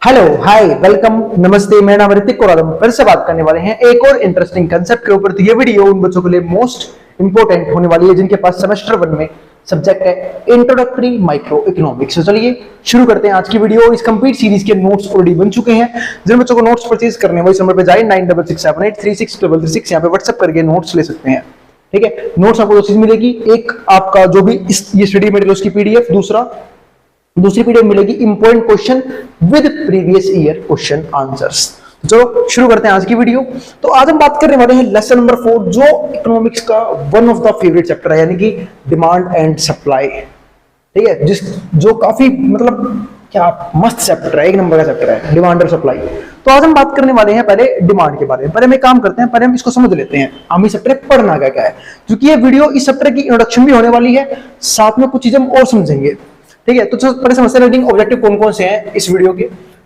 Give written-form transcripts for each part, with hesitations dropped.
Hello hi welcome नमस्ते। मेरा नाम ऋतिक और हम फिर से बात करने वाले हैं एक और इंटरेस्टिंग कंसेप्ट के ऊपर। तो ये वीडियो उन बच्चों के लिए मोस्ट इंपोर्टेंट होने वाली है जिनके पास सेमेस्टर 1 में सब्जेक्ट है इंट्रोडक्टरी माइक्रो इकोनॉमिक्स। तो चलिए शुरू करते हैं आज की वीडियो। इस कंप्लीट सीरीज के नोट्स ऑलरेडी बन चुके हैं। जिन बच्चों को नोट्स परचेज करने हैं इस नंबर पे जाए 9667836336 यहाँ पे व्हाट्सएप करके नोट्स ले सकते हैं। ठीक है, नोट्स आपको दो चीज मिलेगी, एक आपका जो भी ये स्टडी मटेरियल उसकी पीडीएफ, दूसरी पीडीएफ मिलेगी important question with previous year question answers. चलो शुरू करते हैं आज की वीडियो। तो आज हम बात करने वाले हैं लेसन नंबर 4 जो इकोनॉमिक्स का one of the favourite chapter है, यानी कि डिमांड एंड सप्लाई। ठीक है, जो काफी मतलब क्या मस्त चैप्टर है, एक नंबर का चैप्टर है डिमांड और सप्लाई। तो आज हम बात करने वाले हैं पहले डिमांड के बारे में। पहले हम एक काम करते हैं, पहले हम इसको समझ लेते हैं हम इस चैप्टर पढ़ना क्या है, क्योंकि ये वीडियो इस चैप्टर की इंट्रोडक्शन भी होने वाली है, साथ में कुछ चीजें हम और समझेंगे। ठीक है, तो पहले समझते हैं लर्निंग ऑब्जेक्टिव कौन कौन से हैं इस वीडियो के।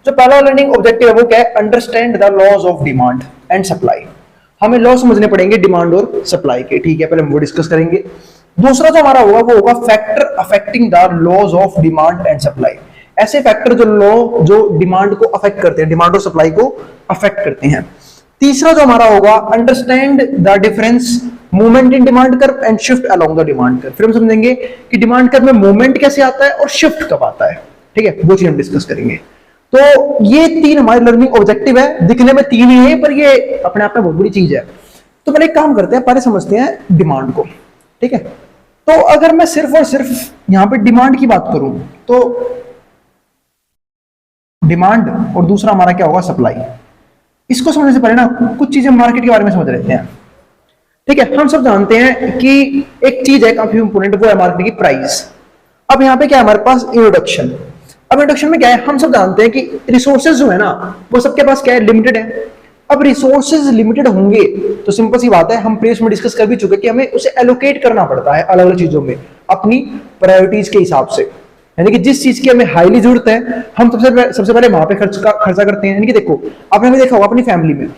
जो पहला लर्निंग ऑब्जेक्टिव है वो क्या है, understand the laws of demand and supply. हमें लॉ समझने पड़ेंगे डिमांड और सप्लाई के। ठीक है, पहले हम वो डिस्कस करेंगे। दूसरा जो हमारा होगा वो होगा factor affecting the laws of demand and supply. ऐसे फैक्टर जो डिमांड को अफेक्ट करते हैं, डिमांड और सप्लाई को अफेक्ट करते हैं। तीसरा जो हमारा होगा understand the difference movement in demand curve and shift along the demand curve. फिर हम समझेंगे कि डिमांड कर्व में मूवमेंट कैसे आता है और शिफ्ट कब आता है। ठीक है, वो चीज हम डिस्कस करेंगे। तो ये तीन हमारे लर्निंग ऑब्जेक्टिव है। दिखने में तीन ही है पर ये अपने आप में बहुत बड़ी चीज है। तो पहले एक काम करते हैं, पहले समझते हैं डिमांड को। ठीक है, तो अगर मैं सिर्फ और सिर्फ यहां पे डिमांड की बात करूं तो डिमांड और दूसरा हमारा क्या होगा, सप्लाई। इसको समझने से पहले ना कुछ चीजें मार्केट के बारे में समझ लेते हैं। ठीक है, हम सब जानते हैं कि एक चीज है काफी इंपोर्टेंट, वो है मार्केट की प्राइस। अब यहाँ पे क्या है हमारे पास, इंट्रोडक्शन। अब इंट्रोडक्शन में क्या है, हम सब जानते हैं कि रिसोर्सेज जो है ना वो सबके पास क्या है, लिमिटेड है। अब रिसोर्सेज लिमिटेड होंगे तो सिंपल सी बात है, हम प्रीवियस में डिस्कस कर भी चुके कि हमें उसे एलोकेट करना पड़ता है अलग अलग चीजों में अपनी प्रायोरिटीज के हिसाब से। यानी कि जिस चीज की हमें हाईली जरूरत है हम सबसे पहले वहां पे खर्चा करते हैं। यानी कि देखो आपने भी देखा होगा अपनी फैमिली में,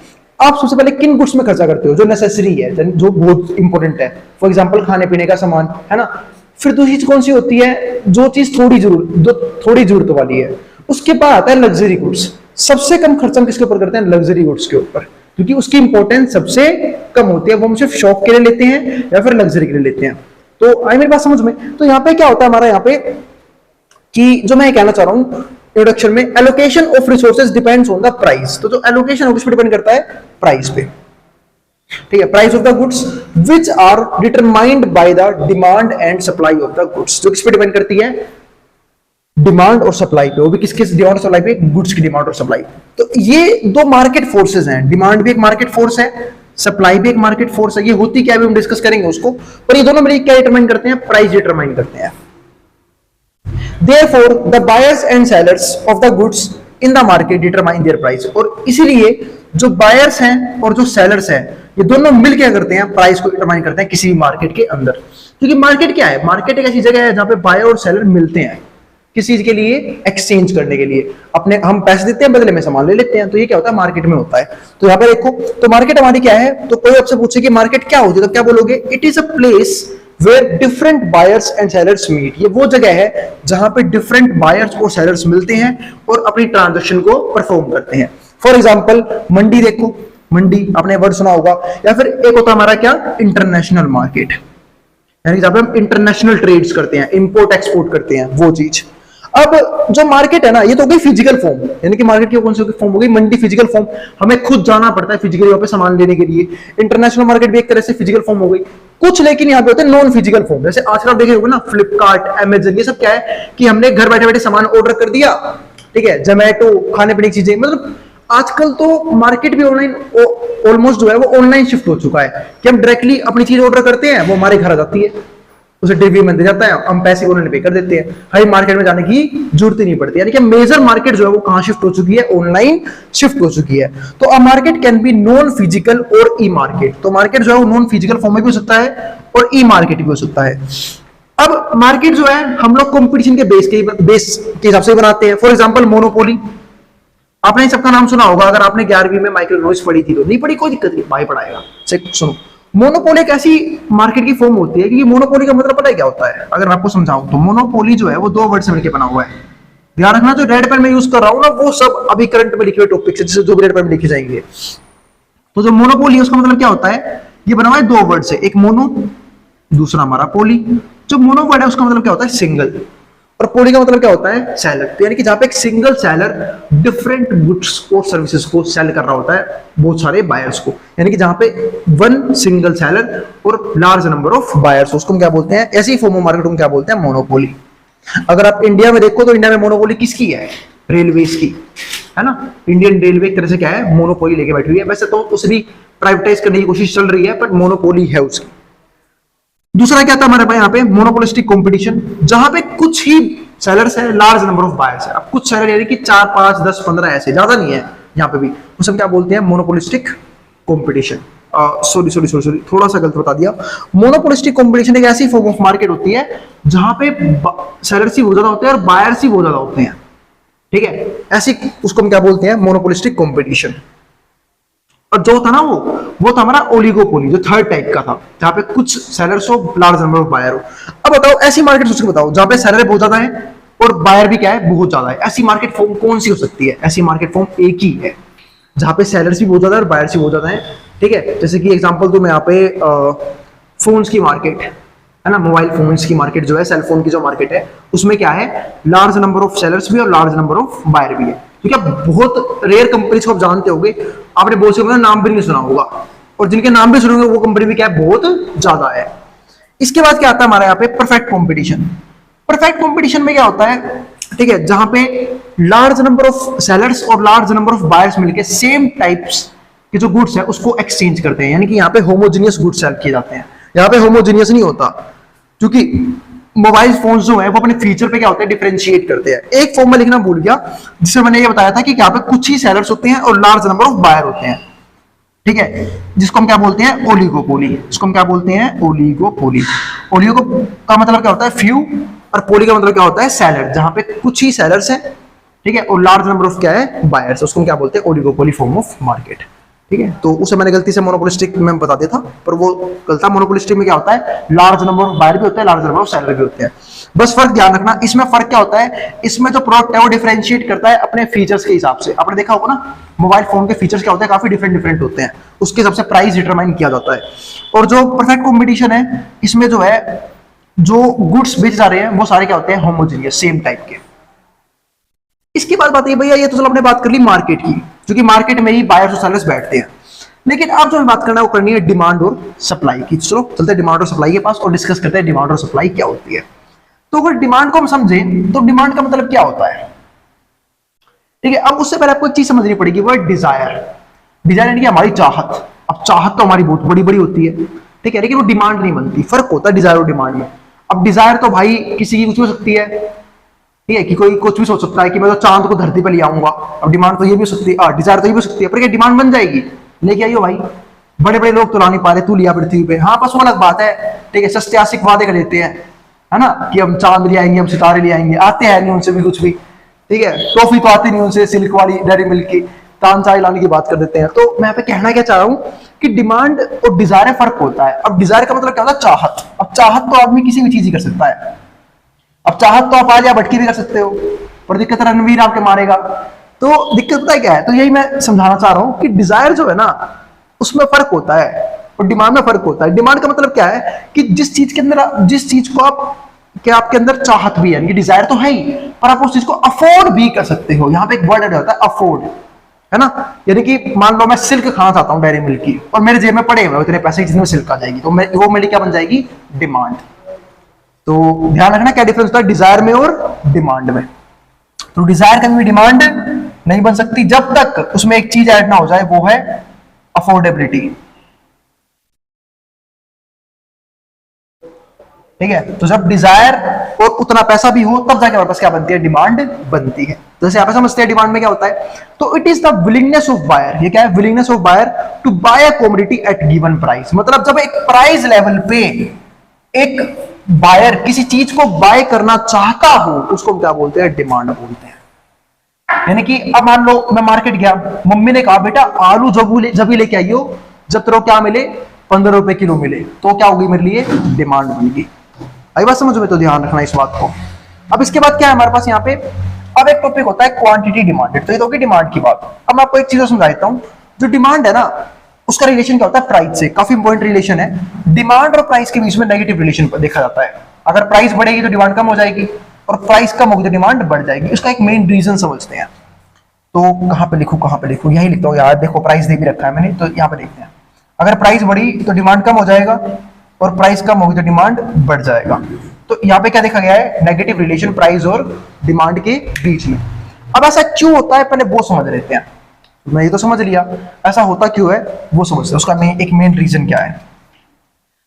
आप सबसे पहले किन गुड्स में खर्चा करते हो जो नेसेसरी है, जो बहुत इंपॉर्टेंट है। फॉर एग्जांपल खाने पीने का सामान है ना। फिर दूसरी चीज कौन सी होती है, जो चीज थोड़ी जरूरत वाली है। उसके बाद आता है लग्जरी गुड्स। सबसे कम खर्चा हम किसके ऊपर करते हैं, लग्जरी गुड्स के ऊपर, क्योंकि उसकी इंपॉर्टेंस सबसे कम होती है। वो हम सिर्फ शौक के लिए लेते हैं या फिर लग्जरी के लिए लेते हैं। तो आई मेरी बात समझ में। तो यहाँ पे क्या होता है हमारा, यहाँ पे कि जो मैं कहना चाह रहा हूं इंट्रोडक्शन में, allocation of resources depends on the price. तो जो एलोकेशन किस पे डिपेंड करता है, प्राइस पे। ठीक है, price of the goods which are determined by the demand and supply of the goods. जो किस पे डिपेंड करती है, डिमांड और सप्लाई पे। वो भी किस डिमांड और सप्लाई पे, गुड्स की डिमांड और सप्लाई। तो ये दो मार्केट फोर्सेज हैं। डिमांड भी एक मार्केट फोर्स है, सप्लाई भी एक मार्केट फोर्स है। ये होती क्या है हम डिस्कस करेंगे उसको, पर ये दोनों मिलकर क्या डिटरमाइन करते हैं, प्राइस डिटरमाइन करते हैं। Therefore, the buyers and sellers of the goods in the market determine their price। और इसीलिए जो बायर्स हैं और जो सेलर्स हैं ये दोनों मिलकर क्या करते हैं, प्राइस को डिटरमाइन करते हैं किसी भी मार्केट के अंदर। क्योंकि मार्केट क्या है, मार्केट एक ऐसी जगह है जहां पे बायर और सेलर मिलते हैं किसी चीज के लिए, एक्सचेंज करने के लिए। अपने हम पैसे देते हैं, बदले में सामान ले लेते हैं। तो ये क्या होता है, मार्केट में होता है। तो यहाँ पे देखो, तो मार्केट हमारी क्या है, तो कोई आपसे पूछे कि मार्केट क्या होती है तो क्या बोलोगे, it is a place where different buyers and sellers meet। ये वो जगह है जहां पे डिफरेंट बायर्स और सेलर्स मिलते हैं और अपनी ट्रांजैक्शन को परफॉर्म करते हैं। फॉर एग्जांपल मंडी देखो, मंडी आपने वर्ड सुना होगा। या फिर एक होता है हमारा क्या, इंटरनेशनल मार्केट, यानी जहां पे हम इंटरनेशनल ट्रेड्स करते हैं, इंपोर्ट एक्सपोर्ट करते हैं, वो चीज। अब जो मार्केट है ना ये तो हो गई फिजिकल फॉर्म, यानी कि मार्केट की कौन सी फॉर्म हो गई, मंडी फिजिकल फॉर्म। हमें खुद जाना पड़ता है फिजिकली वहां पे सामान लेने के लिए। इंटरनेशनल मार्केट भी एक तरह से फिजिकल फॉर्म हो गई। कुछ लेकिन यहाँ पे होते हैं नॉन फिजिकल फॉर्म, जैसे आजकल आप देखे होंगे ना फ्लिपकार्ट, अमेजन, ये सब क्या है कि हमने घर बैठे बैठे सामान ऑर्डर कर दिया। ठीक है, जोमेटो, खाने पीने की चीजें, मतलब आजकल तो मार्केट भी ऑनलाइन ऑलमोस्ट जो है वो ऑनलाइन शिफ्ट हो चुका है कि हम डायरेक्टली अपनी चीज ऑर्डर करते हैं, वो हमारे घर आ जाती है, उसे डिलीवरी में दे जाता है, हम पैसे उन्होंने पे कर देते हैं, हमें मार्केट में जाने की जरूरत ही नहीं पड़ती। यानी कि मेजर मार्केट जो है वो कहां शिफ्ट हो चुकी है, ऑनलाइन शिफ्ट हो चुकी है। तो a market can be non physical और ई मार्केट। तो मार्केट जो है वो नॉन फिजिकल फॉर्म में भी हो सकता है और ई मार्केट भी हो सकता है। अब मार्केट जो है हम लोग कंपटीशन के बेस के हिसाब से बनाते हैं। फॉर एग्जांपल मोनोपोली, आपने सबका नाम सुना होगा। अगर आपने 11वीं में माइकल रोज पढ़ी थी तो, नहीं पढ़ी कोई दिक्कत नहीं, भाई पढ़ाएगा। सुनो, मोनोपोली एक ऐसी मार्केट की फॉर्म होती है कि मोनोपोली का मतलब पता है क्या होता है, अगर मैं आपको समझाऊं तो मोनोपोली जो है वो दो वर्ड से मिलकर बना हुआ है। ध्यान रखना जो रेड पेन में यूज कर रहा हूं ना वो सब अभी करंट में लिखे हुए टॉपिक से, जो भी रेड पेन में लिखे जाएंगे। तो जो मोनोपोली है उसका मतलब क्या होता है, ये बना हुआ है दो वर्ड से, एक मोनो दूसरा हमारा पोली। जो मोनो वर्ड है उसका मतलब क्या होता है सिंगल, और पोली का मतलब क्या होता है सेलर। तो यानी कि जहां पे एक सिंगल सेलर डिफरेंट गुड्स और सर्विसेज को सेल कर रहा होता है बहुत सारे बायर्स को, यानी कि जहां पे वन सिंगल सेलर और लार्ज नंबर ऑफ बायर्स, उसको हम क्या बोलते हैं, ऐसी फॉर्म ऑफ मार्केट को हम क्या बोलते हैं, मोनोपोली। अगर आप इंडिया में देखो तो इंडिया में मोनोपोली किसकी है, रेलवेज की, है ना। इंडियन रेलवे एक तरह से क्या है, मोनोपोली लेके बैठी हुई है। वैसे तो उसे भी प्राइवेटाइज करने की कोशिश चल रही है, पर मोनोपोली है उसकी। दूसरा क्या था हमारे पास यहाँ पे, मोनोपोलिस्टिक कंपटीशन, जहां पे कुछ ही सेलर्स है, लार्ज नंबर ऑफ बायर्स है। अब कुछ सेलर यानी कि 4 5 10 15 ऐसे, ज्यादा नहीं है यहाँ पे भी, उसे हम क्या बोलते हैं, मोनोपोलिस्टिक कंपटीशन। सॉरी थोड़ा सा गलत बता दिया। मोनोपोलिस्टिक कंपटीशन एक ऐसी फॉर्म ऑफ मार्केट होती है जहां पे सेलर्स ही बहुत ज्यादा होते हैं और बायर्स ही बहुत ज्यादा होते हैं, ठीक है। ऐसी उसको हम क्या बोलते हैं, मोनोपोलिस्टिक कंपटीशन। और जो था ना वो था हमारा ओलिगोपोली, जो थर्ड टाइप का था, जहां पे कुछ सेलर्स हो, लार्ज नंबर ऑफ बायर हो। अब बताओ ऐसी मार्केट सोच के बताओ जहां पे सेलर बहुत ज्यादा है और बायर भी क्या है, बहुत ज्यादा है। ऐसी मार्केट फॉर्म कौन सी हो सकती है, ऐसी मार्केट फॉर्म एक ही है जहां पे सेलर्स भी बहुत ज्यादा है और बायर्स भी बहुत ज्यादा है, ठीक है। जैसे कि एग्जांपल दूं मैं यहाँ पे, फोन्स की मार्केट है ना, मोबाइल फोन्स की मार्केट जो है, सेलफोन की जो मार्केट है, उसमें क्या है, लार्ज नंबर ऑफ सेलर्स भी और लार्ज नंबर ऑफ बायर भी है। तो क्या बहुत रेयर कंपनीज को आप जानते होंगे, आपने बहुत से नाम भी नहीं सुना होगा, और जिनके नाम भी सुनेंगे वो कंपनी भी क्या है, बहुत ज्यादा है। इसके बाद क्या आता है हमारे यहाँ पे, परफेक्ट कंपटीशन। परफेक्ट कंपटीशन में क्या होता है, ठीक है, जहां पे लार्ज नंबर ऑफ सेलर्स और लार्ज नंबर ऑफ बायर्स मिलकर सेम टाइप्स के जो गुड्स है उसको एक्सचेंज करते हैं, यानी कि यहाँ पे होमोजीनियस गुड्स सेल किए जाते हैं। यहाँ पे होमोजीनियस नहीं होता, क्योंकि मोबाइल फोन जो है वो अपने फीचर पे क्या होता है, डिफरेंशिएट करते हैं। एक फॉर्म में लिखना भूल गया, जिसमें मैंने ये बताया था कि यहाँ पे कुछ ही सेलर्स होते हैं और लार्ज नंबर ऑफ बायर होते हैं, ठीक है, जिसको हम क्या बोलते हैं, ओलिगोपोली। इसको हम क्या बोलते हैं, ओलिगोपोली। ओलिगो का मतलब क्या होता है, फ्यू, और पोली का मतलब क्या होता है, सेलर, जहां पे कुछ ही सेलर्स है, ठीक है, और लार्ज नंबर ऑफ क्या है, बायर्स। उसको हम क्या बोलते हैं, ओलिगोपोली फॉर्म ऑफ मार्केट, ठीक है। तो उसे मैंने गलती से मोनोपोलिस्टिक में बता दिया था, पर वो गलत था। मोनोपोलिस्टिक में क्या होता है, लार्ज नंबर ऑफ बायर भी होते हैं, लार्ज नंबर ऑफ सेलर भी होते हैं। बस फर्क ध्यान रखना, इसमें फर्क क्या होता है, इसमें जो प्रोडक्ट है वो डिफरेंशिएट करता है अपने फीचर्स के हिसाब से। आपने देखा होगा ना, मोबाइल फोन के फीचर्स क्या होते हैं, काफी डिफरेंट होते हैं, उसके हिसाब से प्राइस डिटरमाइन किया जाता है। और जो परफेक्ट कॉम्पिटिशन है, इसमें जो है, जो गुड्स बेचे जा रहे हैं वो सारे क्या होते हैं, होमोजीनियस, सेम टाइप के। इसके बाद बात है भैया, ये तो चलो हमने बात कर ली मार्केट की, क्योंकि मार्केट में ही बायर्स और सेलर्स बैठते हैं। लेकिन अब जो हमें बात करना है वो करनी है डिमांड और सप्लाई की। चलो चलते हैं डिमांड और सप्लाई के पास और डिस्कस करते हैं डिमांड और सप्लाई क्या होती है। तो अगर डिमांड को हम समझें तो डिमांड का मतलब क्या होता है, ठीक है। अब उससे पहले आपको एक चीज समझनी पड़ेगी, वो है डिजायर। डिजायर यानी कि हमारी चाहत। अब चाहत तो हमारी बहुत बड़ी बड़ी होती है, ठीक है, लेकिन वो डिमांड नहीं बनती। फर्क होता है डिजायर और डिमांड में। अब डिजायर तो भाई किसी की कुछ हो सकती है, ठीक है, कि कोई कुछ भी सोच सकता है कि मैं तो चांद को धरती पर ले आऊंगा। अब डिमांड तो ये भी हो सकती है, डिजायर तो ये भी हो सकती है, पर क्या डिमांड बन जाएगी, लेके आइयो भाई, बड़े बड़े लोग तो ला नहीं पा रहे, तू लिया पृथ्वी पे। हाँ बस वो अलग बात है, ठीक है, सस्त्यासिक वादे कर देते हैं, है ना, कि हम चांद ले आएंगे, हम सितारे ले आएंगे, आते हैं नहीं उनसे भी कुछ भी, ठीक है। टॉफी तो आती नहीं उनसे, सिल्क वाली डेयरी मिल्क की, तान चाय लाने की बात कर देते हैं। तो मैं यहाँ पे कहना क्या चाह रहा हूँ कि डिमांड और डिजायर में फर्क होता है। अब डिजायर का मतलब क्या होता है, चाहत। अब चाहत तो आदमी किसी भी चीज ही कर सकता है। अब चाहत तो आप आलिया भट्ट की भी कर सकते हो, पर दिक्कत रणवीर आपके मारेगा। तो दिक्कत पता है क्या है, तो यही मैं समझाना चाह रहा हूँ कि डिजायर जो है ना, उसमें फर्क होता है और डिमांड में फर्क होता है। डिमांड का मतलब क्या है कि जिस चीज के अंदर, जिस चीज को आप, क्या आपके अंदर चाहत भी है, डिजायर तो है ही, पर आप उस चीज को अफोर्ड भी कर सकते हो। यहाँ पे एक वर्ड होता है अफोर्ड, है ना। यानी कि मान लो मैं सिल्क खाना चाहता हूँ डेयरी मिल्क की, और मेरे जेब में पड़े हुए इतने पैसे जिसमें सिल्क आ जाएगी, तो वो मेरी क्या बन जाएगी, डिमांड। तो ध्यान रखना क्या डिफरेंस होता है डिजायर में और डिमांड में। तो डिजायर कभी भी डिमांड नहीं बन सकती जब तक उसमें एक चीज ऐड ना हो जाए, वो है अफोर्डेबिलिटी, ठीक है। तो जब डिजायर और उतना पैसा भी हो तब जाके हमारे पास क्या बनती है, डिमांड बनती है। तो जैसे आप समझते हैं डिमांड में क्या होता है, तो it is the willingness of buyer. ये क्या है, willingness of buyer to buy a commodity at given price. मतलब जब एक प्राइस लेवल पे एक बायर किसी चीज को बाय करना चाहता हो, उसको क्या बोलते हैं, डिमांड बोलते हैं। यानी कि अब मान लो मैं मार्केट गया, मम्मी ने कहा बेटा आलू जब ही लेके आइयो जब तेरे को क्या मिले, 15 रुपए किलो मिले, तो क्या होगी मेरे लिए, डिमांड बनेगी। आई बात समझ में, तो ध्यान रखना इस बात को। अब इसके बाद क्या है हमारे पास यहाँ पे, अब एक टॉपिक होता है क्वांटिटी डिमांडेड, तो ये तो होगी डिमांड की बात। अब मैं आपको एक चीज और समझा देता हूँ। जो डिमांड है ना, उसका रिलेशन क्या होता है प्राइस से, काफी इंपॉर्टेंट रिलेशन है। डिमांड और प्राइस के बीच में नेगेटिव रिलेशन देखा जाता है। अगर प्राइस बढ़ेगी तो डिमांड कम हो जाएगी, और प्राइस कम होगी तो डिमांड बढ़ जाएगी। इसका एक मेन रीजन समझते हैं। तो कहाँ पे लिखूं, यही लिखता हूँ यार, देखो प्राइस दे भी रखा है मैंने, तो यहाँ पे देखते हैं। अगर प्राइस बढ़ी तो डिमांड कम हो जाएगा, और प्राइस कम होगी तो डिमांड बढ़ जाएगा। तो यहाँ पे क्या देखा गया है, नेगेटिव रिलेशन प्राइस और डिमांड के बीच में। अब ऐसा क्यों होता है पहले वो समझ लेते हैं। मैं ये तो समझ लिया ऐसा होता क्यों है, वो समझते हैं। उसका एक मेन रीजन क्या है।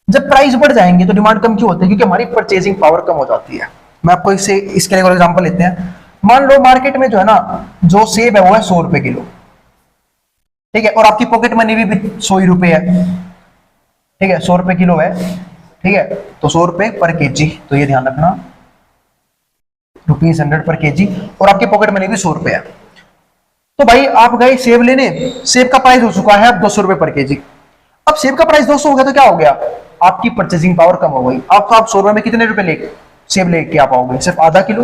जब प्राइस बढ़ जाएंगे तो डिमांड कम क्यों होती है, क्योंकि हमारी परचेजिंग पावर कम हो जाती है। मैं आपको इसके लिए एग्जांपल लेते हैं। मान लो मार्केट में जो है ना, जो सेब है वो है 100 रुपए किलो, ठीक है, और आपकी पॉकेट मनी भी 100 ही रुपए है, ठीक है, 100 रुपए किलो है, ठीक है, तो 100 रुपए पर केजी, तो ये ध्यान रखना, ₹100 पर केजी, और आपकी पॉकेट मनी भी 100 रुपए है। तो भाई आप गए सेब लेने, सेब का प्राइस हो चुका है अब 200 रुपए पर केजी। अब सेब का प्राइस 200 हो गया तो क्या हो गया, आपकी परचेजिंग पावर कम हो गई। अब तो आप 100 रुपए में कितने रुपए लेके सेब लेके आ पाओगे, सिर्फ आधा किलो,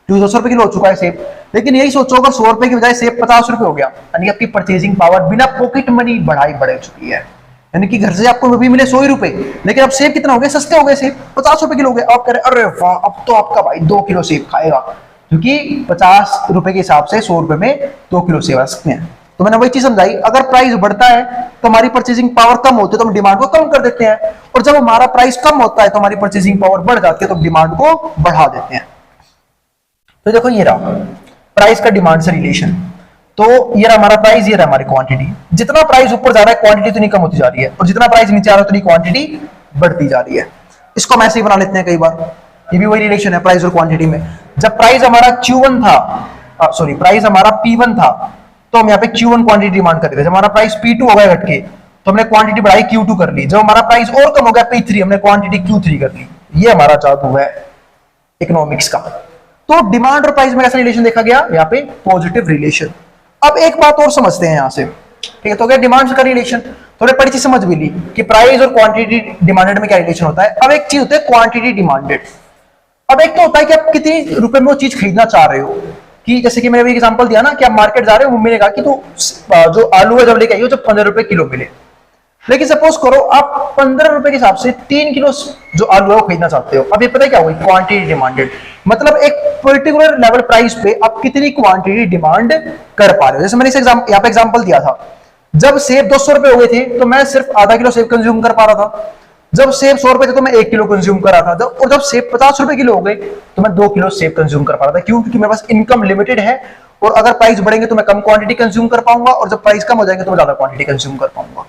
200 रुपए किलो हो चुका है सेब। लेकिन यही सोचो अगर 100 रुपए की बजाय सेब 50 रुपए हो गया, यानी आपकी परचेजिंग पावर बिना पॉकेट मनी बढ़ चुकी है। यानी कि घर से आपको भी मिले 100 रुपए, लेकिन अब सेब कितना हो गया, सस्ते हो गए सेब, 50 रुपए किलो हो गए। आप कह रहे अरे वाह, अब तो आपका भाई 2 किलो सेब खाएगा, क्योंकि 50 रुपए के हिसाब से 100 रुपए में 2 किलो सेब आ सकते हैं। तो मैंने वही चीज समझाई, अगर प्राइस बढ़ता है तो हमारी परचेजिंग पावर कम होती है, तो हम डिमांड को कम कर देते हैं, और जब हमारा प्राइस कम होता है तो हमारी परचेजिंग पावर बढ़ जाती है, तो डिमांड को बढ़ा देते हैं। तो देखो ये रहा प्राइस का डिमांड से रिलेशन। तो ये रहा हमारा प्राइस, ये रहा हमारी क्वांटिटी। जितना प्राइस ऊपर जा रहा है क्वांटिटी तो नहीं कम होती जा रही है, और जितना प्राइस नीचे आ रहा है उतनी क्वांटिटी बढ़ती जा रही है। इसको हम ऐसे ही बना लेते हैं कई बार, ये भी वही रिलेशन है प्राइस और क्वांटिटी में। जब प्राइस हमारा Q1 था, प्राइस हमारा P1 था, तो हम यहाँ पे Q1 क्वांटिटी डिमांड कर रहे थे। जब हमारा प्राइस P2 हो गया घट के, तो हमने क्वांटिटी बढ़ाई Q2 कर ली। जब हमारा प्राइस और कम हो गया P3, हमने क्वांटिटी Q3 कर ली। ये हमारा जादू है इकोनॉमिक्स का। तो डिमांड और प्राइस में कैसा रिलेशन देखा गया, यहाँ पे पॉजिटिव रिलेशन। अब एक बात और समझते हैं यहाँ से, ठीक है, तो क्या डिमांड का रिलेशन थोड़े बड़ी चीज समझ भी ली कि प्राइस और क्वांटिटी डिमांडेड में क्या रिलेशन होता है। अब एक चीज होता है क्वांटिटी डिमांडेड। अब एक तो होता है कि आप कितनी रुपए में वो चीज खरीदना चाह रहे हो, कि जैसे कि मैंने अभी एग्जांपल दिया ना कि आप मार्केट जा रहे हो, मम्मी ने कहा कि तो जो आलू है जब लेके आइयो जब 15 रुपए किलो मिले। लेकिन सपोज करो आप 15 रुपए के हिसाब से 3 किलो जो आलू है वो खरीदना चाहते हो। अब ये पता है क्या हुई, क्वांटिटी डिमांडेड, मतलब एक पर्टिकुलर लेवल प्राइस पे आप कितनी क्वांटिटी डिमांड कर पा रहे हो। जैसे मैंने यहाँ पे एग्जांपल दिया था, जब सेब 200 रुपए हो गए थे तो मैं सिर्फ आधा किलो सेब कंज्यूम कर पा रहा था। जब सेब 100 रुपए थे तो मैं 1 किलो कंज्यूम कर रहा था। और जब सेब 50 रुपए किलो हो गए तो मैं 2 किलो सेब कंज्यूम कर पा रहा था। क्यों? क्योंकि मेरे पास इनकम लिमिटेड है, और अगर प्राइस बढ़ेंगे तो मैं कम क्वांटिटी कंज्यूम कर पाऊंगा, और जब प्राइस कम हो जाएंगे तो मैं ज्यादा क्वांटिटी कंज्यूम कर पाऊंगा।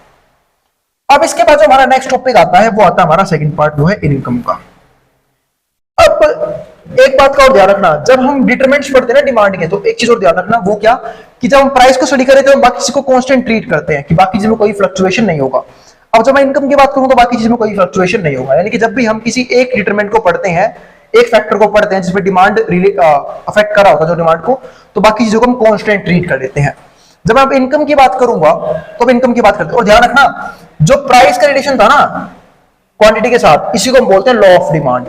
अब इसके बाद जो हमारा नेक्स्ट टॉपिक आता है वो आता है हमारा सेकंड पार्ट, जो है इनकम का। अब एक बात का और ध्यान रखना, जब हम डिटरमिनेंट्स पढ़ते हैं ना डिमांड के, तो एक चीज और ध्यान रखना, वो क्या कि जब हम प्राइस को स्टडी करें तो हम बाकी चीज को कांस्टेंट ट्रीट करते हैं कि बाकी चीज में कोई फ्लक्चुएशन नहीं होगा। अब जब मैं इनकम की बात करूं तो बाकी चीज में कोई फ्लक्चुएशन नहीं होगा। यानी कि जब भी हम किसी एक डिटरमिनेंट को पढ़ते हैं, एक फैक्टर को पढ़ते हैं जिसमें डिमांड अफेक्ट कर रहा होता है जो डिमांड को, तो बाकी चीजों को हम कांस्टेंट ट्रीट कर लेते हैं। जब मैं इनकम की बात करूंगा तो अब इनकम की बात करते हैं, और ध्यान रखना जो प्राइस का रिलेशन था ना क्वांटिटी के साथ, इसी को हम बोलते हैं लॉ ऑफ डिमांड,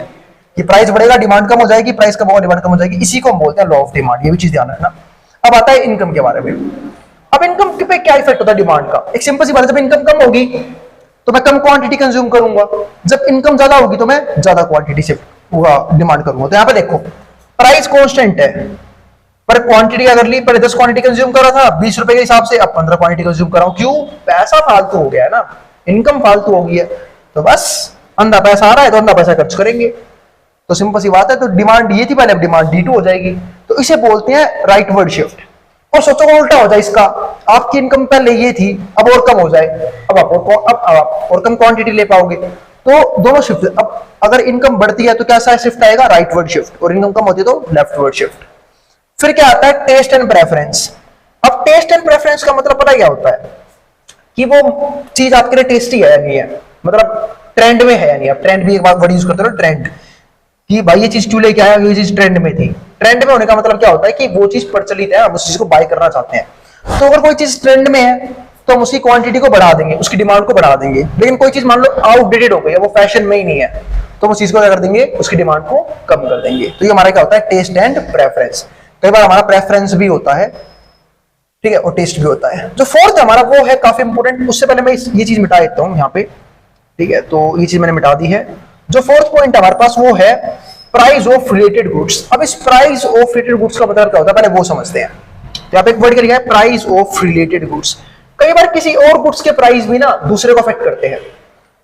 कि प्राइस बढ़ेगा डिमांड कम हो जाएगी, प्राइस कम होगा डिमांड कम हो जाएगी, इसी को हम बोलते हैं लॉ ऑफ डिमांड। ये भी चीज ध्यान रखना। अब आता है इनकम के बारे में। अब इनकम पे क्या इफेक्ट होता है डिमांड का, एक सिंपल सी बात है, जब इनकम कम होगी तो मैं कम क्वांटिटी कंज्यूम करूंगा, जब इनकम ज्यादा होगी तो मैं ज्यादा क्वांटिटी से डिमांड करूंगा। तो यहाँ पे देखो प्राइस कॉन्स्टेंट है, पर क्वांटिटी अगर ली, पहले 10 क्वांटिटी कंज्यूम कर रहा था 20 रुपए के हिसाब से, अब 15 क्वांटिटी कंज्यूम कर रहा हूं। क्यों? पैसा फालतू हो गया है ना, इनकम फालतू हो गई है, तो बस अंधा पैसा आ रहा है तो अंधा पैसा खर्च करेंगे। तो सिंपल सी बात है। तो डिमांड ये थी पहले, अब डिमांड D2 हो जाएगी। तो इसे बोलते हैं राइट वर्ड शिफ्ट। और सोचो को उल्टा हो जाए इसका, आपकी इनकम पहले ये थी अब और कम हो जाए, अब आप और कम क्वांटिटी ले पाओगे, तो दोनों शिफ्ट। अब अगर इनकम बढ़ती है तो कैसा शिफ्ट आएगा, राइट वर्ड शिफ्ट, और इनकम कम होती है तो लेफ्ट वर्ड शिफ्ट। फिर क्या आता है टेस्ट एंड प्रेफरेंस। अब टेस्ट एंड प्रेफरेंस का मतलब पता क्या होता है कि वो चीज आपके लिए टेस्टी है या नहीं है, मतलब ट्रेंड में है या नहीं। अब ट्रेंड भी एक बार वर्ड यूज करते हो, ट्रेंड, कि भाई ये चीज क्यों लेके आया, ये चीज ट्रेंड में थी। ट्रेंड में होने का मतलब क्या होता है कि वो चीज प्रचलित है, हम उस चीज को बाय करना चाहते हैं। तो अगर कोई चीज ट्रेंड में है तो हम उसकी क्वांटिटी को बढ़ा देंगे, उसकी डिमांड को बढ़ा देंगे। लेकिन कोई चीज मान लो आउटडेटेड हो गई है, वो फैशन में ही नहीं है, तो हम उस चीज को क्या कर देंगे, उसकी डिमांड को कम कर देंगे। तो ये हमारा क्या होता है टेस्ट एंड प्रेफरेंस, कई बार हमारा प्रेफरेंस भी होता है, ठीक है, और टेस्ट भी होता है। जो फोर्थ हमारा वो है काफी इंपोर्टेंट, उससे पहले मैं ये चीज मिटा देता हूं यहाँ पे, ठीक है, तो ये चीज मैंने मिटा दी है। जो फोर्थ पॉइंट हमारे पास वो है प्राइस ऑफ रिलेटेड गुड्स। अब इस प्राइस ऑफ रिलेटेड गुड्स का मतलब क्या होता है पहले वो समझते हैं। तो यहाँ पे एक वर्ड क्या लिखा है, प्राइस ऑफ रिलेटेड गुड्स। कई बार किसी और गुड्स के प्राइस भी ना दूसरे को अफेक्ट करते हैं।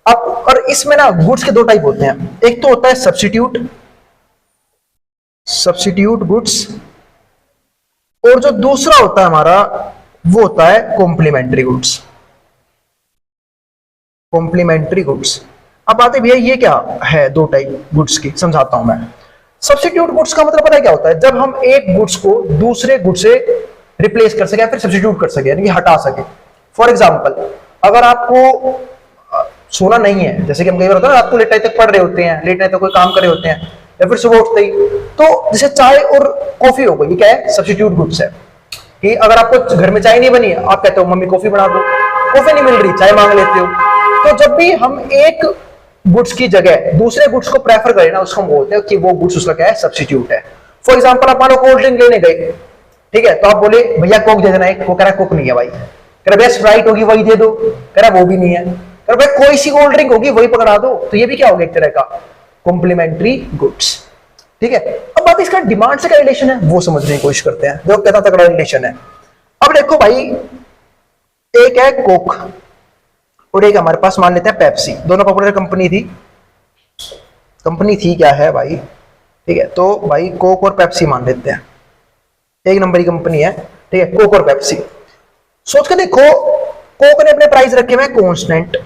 अब और इसमें ना गुड्स के दो टाइप होते हैं, एक तो होता है सब्स्टिट्यूट गुड्स, और जो दूसरा होता है हमारा वो होता है कॉम्प्लीमेंट्री गुड्स। Complementary goods. अब बात है भैया ये क्या है, दो टाइप गुड्स की समझाता हूं मैं। सब्स्टिट्यूट गुड्स का मतलब पता है क्या होता है, जब हम एक गुड्स को दूसरे गुड्स से रिप्लेस कर सके या फिर सब्स्टिट्यूट कर सके, यानी कि हटा सके। फॉर एग्जांपल, अगर आपको सोना नहीं है, जैसे कि हम कई बार होता है रात को लेट नाइट तक पढ़ रहे होते हैं, लेट नाइट तक कोई काम कर रहे होते हैं, या फिर सुबह उठते ही, तो जैसे चाय और कॉफी हो गई, ये क्या है, सब्स्टिट्यूट गुड्स है। कि अगर आपको घर में चाय नहीं बनी, आप कहते हो मम्मी कॉफी बना दो, कॉफी नहीं मिल रही, चाय मांग लेते हो। तो जब भी हम एक गुड्स की जगह दूसरे गुड्स को प्रेफर करें ना, उसको हम बोलते हैं कि वो गुड्स उसका क्या है, सब्स्टिट्यूट है। फॉर एग्जांपल, आप मानो कोल्ड ड्रिंक लेने गए, ठीक है, तो आप बोले भैया कोक दे देना एक, वो कह रहा है कोक नहीं है भाई, कह रहा बेस्ट स्प्राइट होगी वही दे दो, कह रहा वो भी नहीं है, कह रहा भाई कोई सी कोल्ड ड्रिंक होगी वही पकड़ा दो। तो ये भी क्या हो गया, एक तरह का कॉम्प्लीमेंट्री गुड्स, ठीक है। अब बात इसका डिमांड से क्या रिलेशन है वो समझने की कोशिश करते हैं, जो कितना तगड़ा रिलेशन है। अब देखो भाई, एक है कोक और एक हमारे पास मान लेते हैं पेप्सी, दोनों पॉपुलर कंपनी थी क्या है भाई, ठीक है। तो भाई कोक और पेप्सी मान लेते हैं, एक नंबर की कंपनी है, ठीक है, कोक और पेप्सी। सोच के देखो, कोक ने अपने प्राइस रखे हुए कांस्टेंट,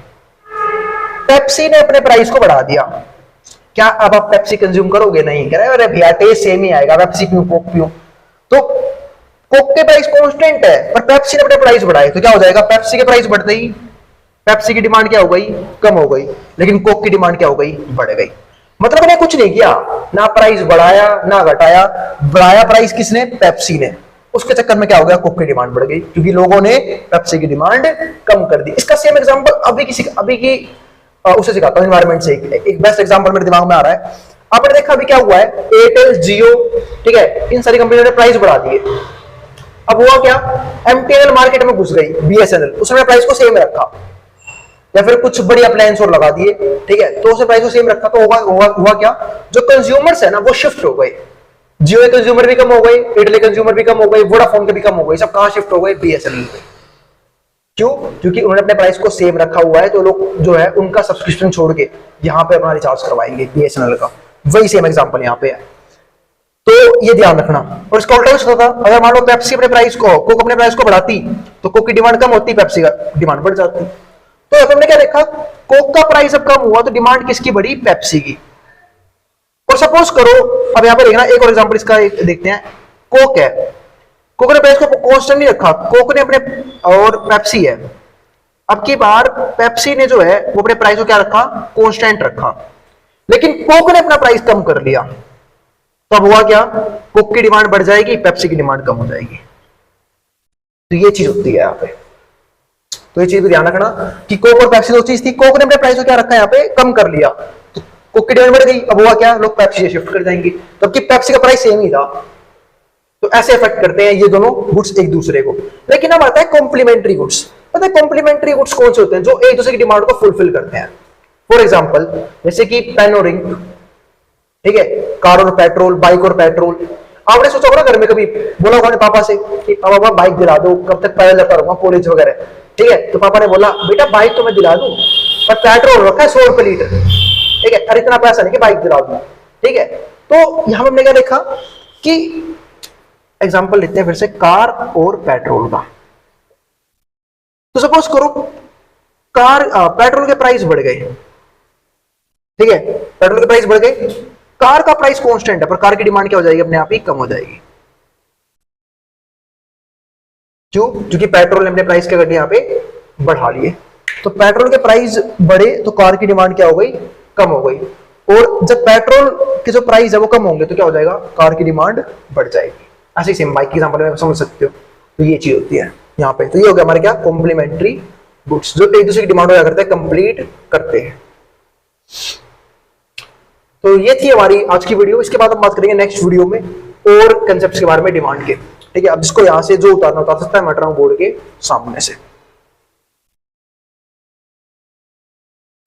पेप्सी ने अपने प्राइस को बढ़ा दिया। क्या अब आप पेप्सी कंज्यूम करोगे? नहीं। कह रहे अरे भैया टेस्ट सेम ही आएगा, पेप्सी क्यों कोक पियो। तो कोक के प्राइस कांस्टेंट है पर पेप्सी ने अपने प्राइस बढ़ाए, तो क्या हो जाएगा, पेप्सी के प्राइस बढ़ते ही पेप्सी की डिमांड क्या हो गई, कम हो गई, लेकिन कोक की डिमांड क्या हो गई, बढ़ गई। मतलब ने कुछ नहीं किया, ना प्राइस बढ़ाया ना घटाया, बढ़ाया प्राइस किसने, पेप्सी ने। उसके चक्कर में क्या हो गया, कोक की डिमांड बढ़ गई, क्योंकि लोगों ने पेप्सी की डिमांड कम कर दी। इसका सेम एग्जांपल अभी की उसे सिखाता हूं, एनवायरमेंट से एक बेस्ट एग्जांपल मेरे दिमाग में आ रहा है। आपने देखा अभी क्या हुआ है, एयरटेल, जियो, ठीक है, इन सारी कंपनियों ने प्राइस बढ़ा दिए। अब हुआ क्या, एमटीएनएल मार्केट में घुस गई, बीएसएनएल, उसने प्राइस को सेम रखा, या फिर कुछ बड़ी अप्लायंस और लगा दिए, ठीक है, तो उसने प्राइस को सेम रखा। तो हुआ क्या, जो कंज्यूमर्स है ना वो शिफ्ट हो गए, जियो के कंज्यूमर भी कम हो गए, एयरटेल के कंज्यूमर भी कम हो गए, वोडाफोन के भी कम हो गए, सब कहां शिफ्ट हो गए, बीएसएनएल पे। क्यों? क्योंकि उन्होंने अपने प्राइस को सेम रखा हुआ है, तो लोग जो है उनका सब्सक्रिप्शन छोड़ के यहाँ पे अपना रिचार्ज करवाएंगे बीएसएनएल का। वही सेम एग्जांपल यहाँ पे है, तो ये ध्यान रखना। और इसका उल्टा होता था, अगर मान लो पेप्सी अपने प्राइस को, कोक अपने प्राइस को बढ़ाती तो कोक की डिमांड कम होती, पेप्सी का डिमांड बढ़ जाती। तो हमने क्या देखा, कोक का प्राइस अब कम हुआ तो डिमांड किसकी बढ़ी, पेप्सी की। और सपोज करो, अब यहाँ पे देखना एक और एग्जांपल इसका देखते हैं। कोक है, कोक ने प्राइस को कांस्टेंट नहीं रखा, कोक ने अपने, और पेप्सी है, अब की बार पेप्सी ने जो है वो अपने प्राइस को क्या रखा, कांस्टेंट रखा, लेकिन कोक ने अपना प्राइस कम कर लिया। तब हुआ क्या, कोक की डिमांड बढ़ जाएगी, पेप्सी की डिमांड कम हो जाएगी। तो ये चीज होती है यहाँ पे, तो ये चीज भी ध्यान रखना कि कोक और पेप्सी दो चीज थी, कोक ने अपने प्राइस को क्या रखा, यहाँ पे कम कर लिया, तो कोक की डिमांड बढ़ गई। अब हुआ क्या, लोग पेप्सी से शिफ्ट कर जाएंगे, जबकि पेप्सी का प्राइस सेम ही था। तो ऐसे इफेक्ट करते हैं ये दोनों गुड्स एक दूसरे को। लेकिन अब आता है कॉम्प्लीमेंट्री गुड्स। पता है कॉम्प्लीमेंट्री गुड्स कौन से होते हैं, जो एक दूसरे की डिमांड को फुलफिल करते हैं। फॉर एग्जांपल, जैसे कि पेन और इंक, ठीक है, कार और पेट्रोल, बाइक और पेट्रोल। आपने सोचा होगा घर में कभी बोला होगा पापा से कि पापा बाइक दिला दो, कब तक पैदल जाता रहूंगा कॉलेज वगैरह, ठीक है। तो पापा ने बोला बेटा बाइक तो मैं दिला दूं, पर पेट्रोल रखा है 100 रुपए लीटर, ठीक है, और इतना पैसा नहीं कि बाइक दिला दूं, ठीक है। तो यहां हमने क्या देखा कि एग्जाम्पल लेते हैं फिर से कार और पेट्रोल का। तो सपोज करो कार, पेट्रोल के प्राइस बढ़ गए, ठीक है, पेट्रोल के प्राइस बढ़ गए, कार का प्राइस कांस्टेंट है, पर कार की डिमांड क्या हो जाएगी, अपने आप ही कम हो जाएगी। क्यों? क्योंकि पेट्रोल ने अपने प्राइस क्या कर दिया, यहाँ पे बढ़ा लिए। तो पेट्रोल के प्राइस बढ़े तो कार की डिमांड क्या हो गई, कम हो गई। और जब पेट्रोल के जो प्राइस है वो कम होंगे तो क्या हो जाएगा, कार की डिमांड बढ़ जाएगी। ऐसे सेम बाइक की एग्जांपल में समझ सकते हो। तो ये चीज होती है यहाँ पे। तो ये हो गया हमारे क्या, कॉम्प्लीमेंट्री गुड्स, जो एक दूसरे की डिमांड हो करते हैं, कंप्लीट करते हैं। तो ये थी हमारी आज की वीडियो। इसके बाद हम बात करेंगे नेक्स्ट वीडियो में और कंसेप्ट के बारे में डिमांड के। ठीक है, अब इसको यहाँ से जो उतारना उतार सकता है, मैं हट रहा हूँ बोर्ड के सामने से।